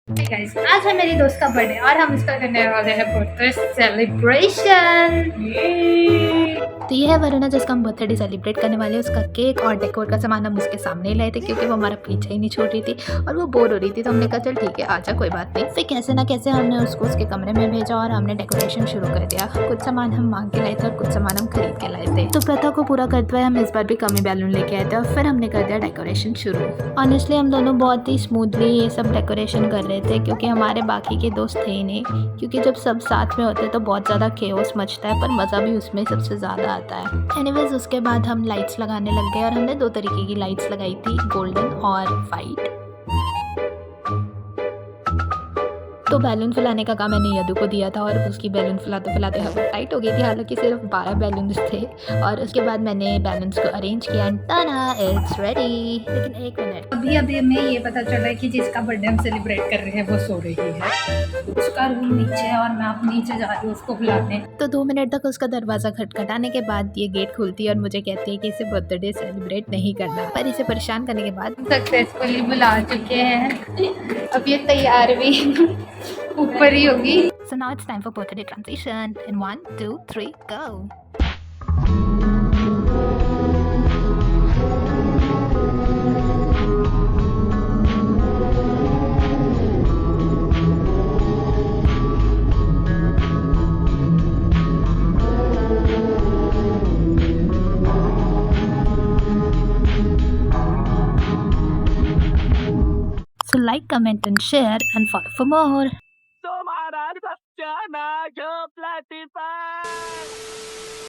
Guys, आज है मेरी दोस्त का बर्थडे और हम इसका करने वाले हैं बर्थडे सेलिब्रेशन। तो ये है वरुणा जिसका हम बर्थडे सेलिब्रेट करने वाले हैं। उसका केक और डेकोर का सामान हम उसके सामने ही लाए थे क्योंकि वो हमारा पीछे ही नहीं छोड़ रही थी और वो बोर हो रही थी। तो हमने कहा चल ठीक है आजा, कोई बात नहीं। फिर कैसे ना कैसे हमने उसको उसके कमरे में भेजा और हमने डेकोरेशन शुरू कर दिया। कुछ सामान हम मांग के लाए थे और कुछ सामान हम खरीद के लाए थे। तो प्रथा को पूरा करते हुए हम इस बार भी कमी बैलून लेके आए थे और फिर हमने कर दिया डेकोरेशन शुरू। ऑनेस्टली हम दोनों बहुत ही स्मूथली ये सब डेकोरेशन कर रहे थे क्योंकि हमारे बाकी के दोस्त थे ही नहीं। क्योंकि जब सब साथ में होते तो बहुत ज़्यादा केओस मचता है, पर मज़ा भी उसमें सबसे ज़्यादा आता है। एनीवेज उसके बाद हम लाइट्स लगाने लग गए और हमने 2 तरीके की लाइट्स लगाई थी, गोल्डन और वाइट। तो बैलून फुलाने का काम मैंने यदु को दिया था और उसकी बैलून फुलाते फुलाते हवा टाइट हो गई थी। हालांकि सिर्फ 12 बैलून्स थे और उसके बाद मैंने बैलून्स को अरेंज किया एंड टाना इट्स रेडी। लेकिन एक मिनट, अभी हमें ये पता चल रहा है कि जिसका बर्थडे हम सेलिब्रेट कर रहे हैं वो सो रही है। उसका रूम नीचे है और मैं अब नीचे जा रही हूँ उसको बुलाने। तो 2 मिनट तक उसका दरवाजा खटखटाने के बाद ये गेट खुलती है और मुझे कहती है कि इसे बर्थडे सेलिब्रेट नहीं करना, पर इसे परेशान करने के बाद सक्सेसफुली बुला चुके हैं। अब ये तैयार भी ऊपर ही होगी। So now it's time for birthday transition. In 1, 2, 3, go. So like, comment and share and follow for more. तुम्हारा सच्चा ना जो प्लेटिफाई